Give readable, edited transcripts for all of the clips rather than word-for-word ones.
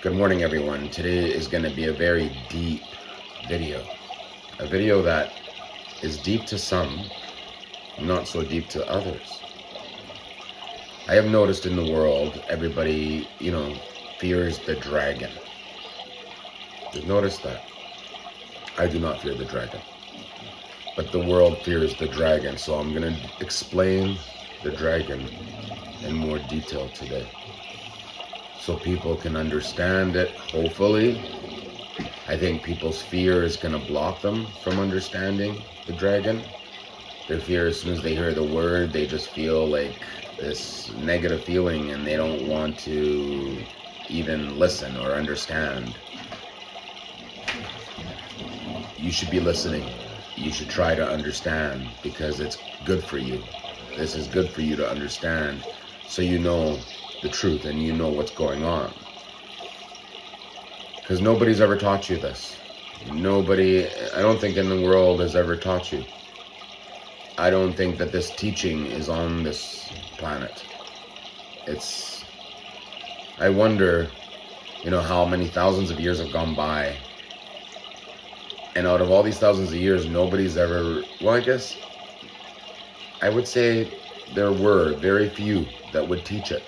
Good morning, everyone. Today is going to be a very deep video. A video that is deep to some, not so deep to others. I have noticed in the world, everybody, fears the dragon. You've noticed that. I do not fear the dragon. But the world fears the dragon, so I'm going to explain the dragon in more detail today, so people can understand it, hopefully. I think people's fear is going to block them from understanding the dragon. Their fear, as soon as they hear the word, they just feel like this negative feeling and they don't want to even listen or understand. You should be listening. You should try to understand because it's good for you. This is good for you to understand, so you know the truth and you know what's going on. Because nobody's ever taught you this. Nobody, I don't think in the world has ever taught you. I don't think that this teaching is on this planet. I wonder, how many thousands of years have gone by. And out of all these thousands of years, nobody's ever, I guess, I would say there were very few that would teach it.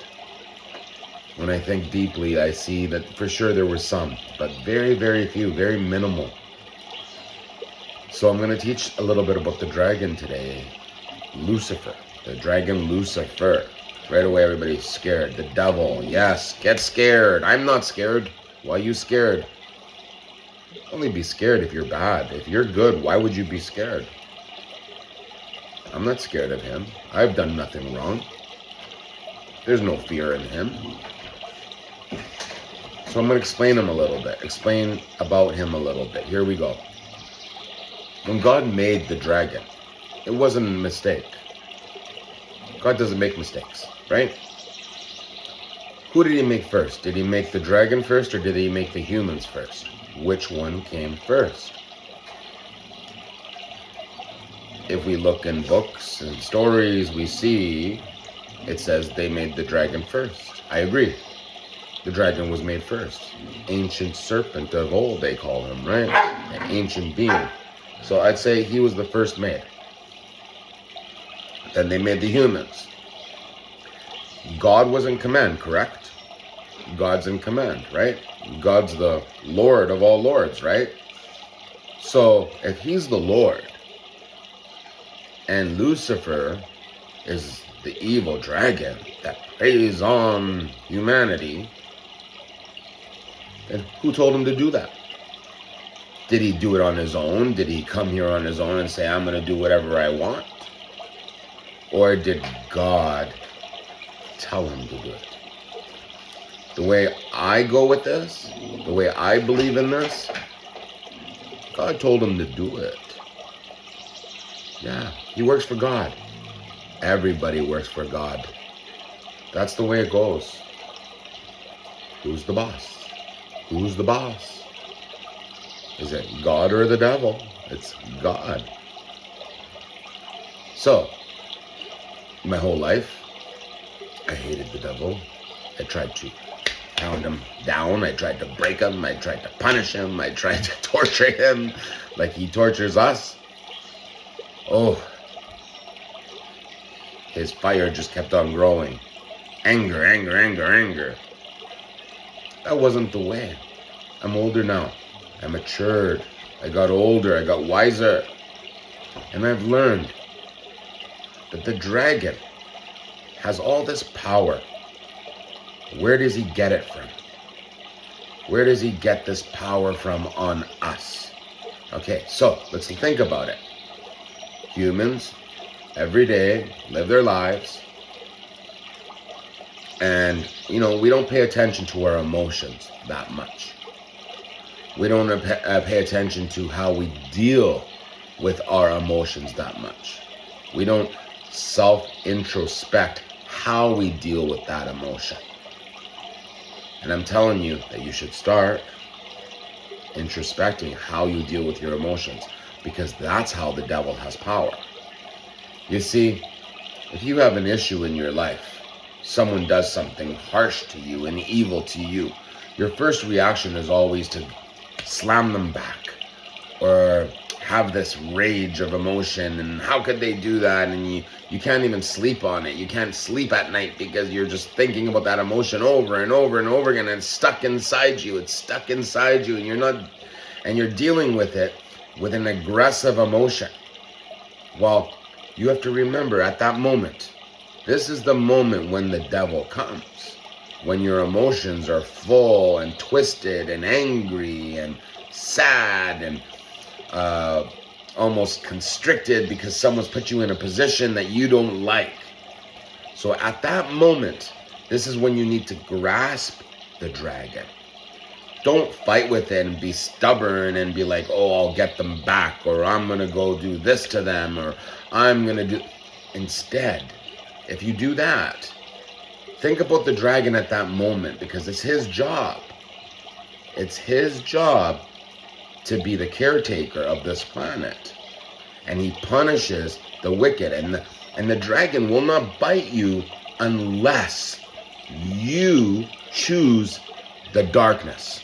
When I think deeply, I see that for sure there were some, but very, very few, very minimal. So I'm going to teach a little bit about the dragon today. Lucifer, the dragon Lucifer. Right away, everybody's scared. The devil, yes, get scared. I'm not scared. Why are you scared? Only be scared if you're bad. If you're good, why would you be scared? I'm not scared of him. I've done nothing wrong. There's no fear in him. So I'm going to explain him a little bit. Explain about him a little bit. Here we go. When God made the dragon, it wasn't a mistake. God doesn't make mistakes, right? Who did he make first? Did he make the dragon first or did he make the humans first? Which one came first? If we look in books and stories, we see it says they made the dragon first. I agree. The dragon was made first. Ancient serpent of old, they call him, right? An ancient being. So I'd say he was the first made. Then they made the humans. God was in command, correct? God's in command, right? God's the Lord of all lords, right? So if he's the Lord and Lucifer is the evil dragon that preys on humanity, and who told him to do that? Did he do it on his own? Did he come here on his own and say, I'm going to do whatever I want? Or did God tell him to do it? The way I go with this, the way I believe in this, God told him to do it. Yeah, he works for God. Everybody works for God. That's the way it goes. Who's the boss? Who's the boss? Is it God or the devil? It's God. So, my whole life, I hated the devil. I tried to pound him down. I tried to break him. I tried to punish him. I tried to torture him like he tortures us. Oh, his fire just kept on growing. Anger, anger, anger, anger. That wasn't the way. I'm older now. I matured. I got older. I got wiser. And I've learned that the dragon has all this power. Where does he get it from? Where does he get this power from on us? Okay, so let's think about it. Humans, every day, live their lives. And, we don't pay attention to our emotions that much. We don't pay attention to how we deal with our emotions that much. We don't self-introspect how we deal with that emotion. And I'm telling you that you should start introspecting how you deal with your emotions, because that's how the devil has power. You see, if you have an issue in your life, someone does something harsh to you and evil to you, your first reaction is always to slam them back or have this rage of emotion, and how could they do that? And you can't even sleep on it. You can't sleep at night because you're just thinking about that emotion over and over and over again, and it's stuck inside you. It's stuck inside you, and you're dealing with it with an aggressive emotion. Well, you have to remember at that moment, this is the moment when the devil comes. When your emotions are full and twisted and angry and sad and almost constricted because someone's put you in a position that you don't like. So at that moment, this is when you need to grasp the dragon. Don't fight with it and be stubborn and be like, oh, I'll get them back, or I'm going to go do this to them, or I'm going to do... Instead, if you do that, think about the dragon at that moment, because it's his job. It's his job to be the caretaker of this planet. And he punishes the wicked. And the dragon will not bite you unless you choose the darkness.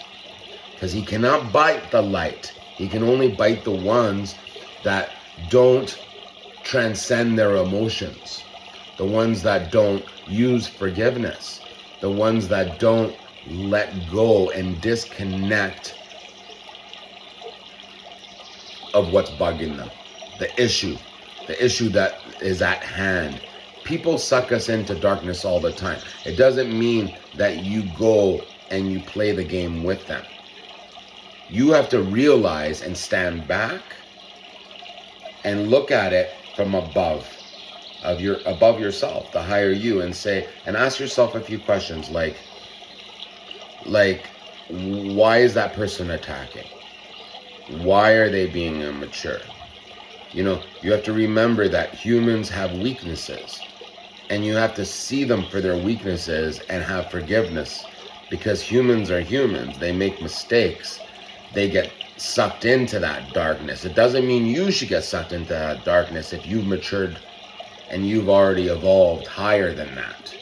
Because he cannot bite the light. He can only bite the ones that don't transcend their emotions. The ones that don't use forgiveness. The ones that don't let go and disconnect of what's bugging them. The issue that is at hand. People suck us into darkness all the time. It doesn't mean that you go and you play the game with them. You have to realize and stand back and look at it from above yourself, the higher you, and ask yourself a few questions like why is that person attacking? Why are they being immature? You have to remember that humans have weaknesses, and you have to see them for their weaknesses and have forgiveness, because humans are humans. They make mistakes. They get sucked into that darkness. It doesn't mean you should get sucked into that darkness if you've matured and you've already evolved higher than that,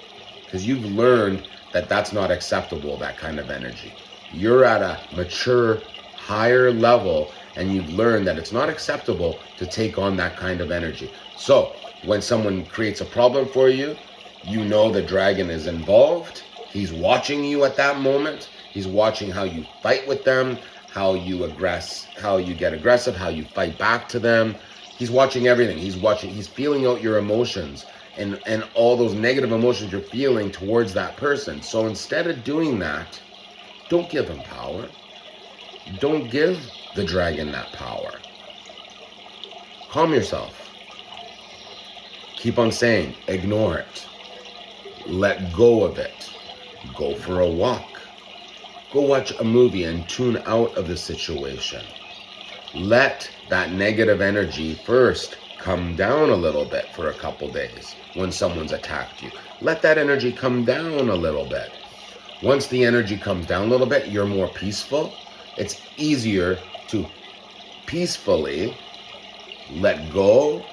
because you've learned that that's not acceptable, that kind of energy. You're at a mature, higher level, and you've learned that it's not acceptable to take on that kind of energy. So when someone creates a problem for you, you know the dragon is involved. He's watching you at that moment. He's watching how you fight with them, how you get aggressive, how you fight back to them. He's watching everything. He's feeling out your emotions and all those negative emotions you're feeling towards that person. So instead of doing that, don't give him power. Don't give the dragon that power. Calm yourself. Keep on saying, ignore it. Let go of it. Go for a walk. Go watch a movie and tune out of the situation. Let that negative energy first come down a little bit for a couple days when someone's attacked you. Let that energy come down a little bit. Once the energy comes down a little bit, you're more peaceful. It's easier to peacefully let go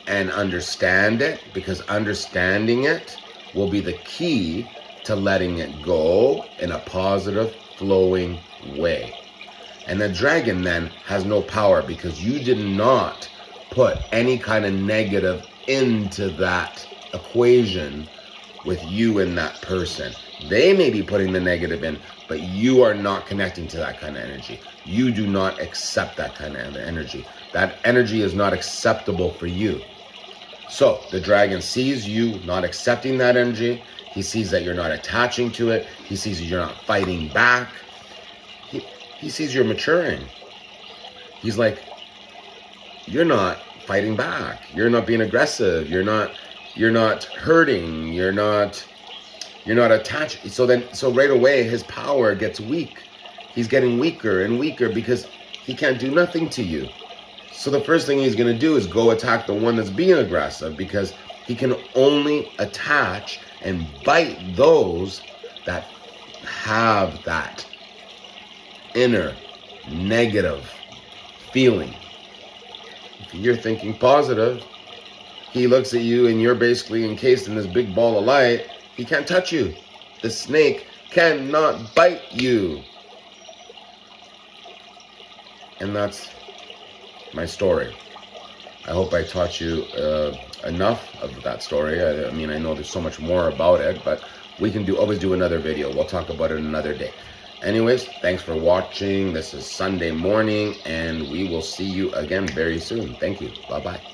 and understand it, because understanding it will be the key to letting it go in a positive, flowing way. And the dragon then has no power, because you did not put any kind of negative into that equation with you and that person. They may be putting the negative in, but you are not connecting to that kind of energy. You do not accept that kind of energy. That energy is not acceptable for you. So the dragon sees you not accepting that energy. He sees that you're not attaching to it. He sees that you're not fighting back. He sees you're maturing. He's like, you're not fighting back. You're not being aggressive. You're not hurting. You're not attached. So right away, his power gets weak. He's getting weaker and weaker because he can't do nothing to you. So the first thing he's going to do is go attack the one that's being aggressive, because he can only attach and bite those that have that inner negative feeling. If you're thinking positive, he looks at you and you're basically encased in this big ball of light. He can't touch you. The snake cannot bite you. And that's my story. I hope I taught you enough of that story. I mean, I know there's so much more about it, but we can always do another video. We'll talk about it another day. Anyways, thanks for watching. This is Sunday morning, and we will see you again very soon. Thank you. Bye-bye.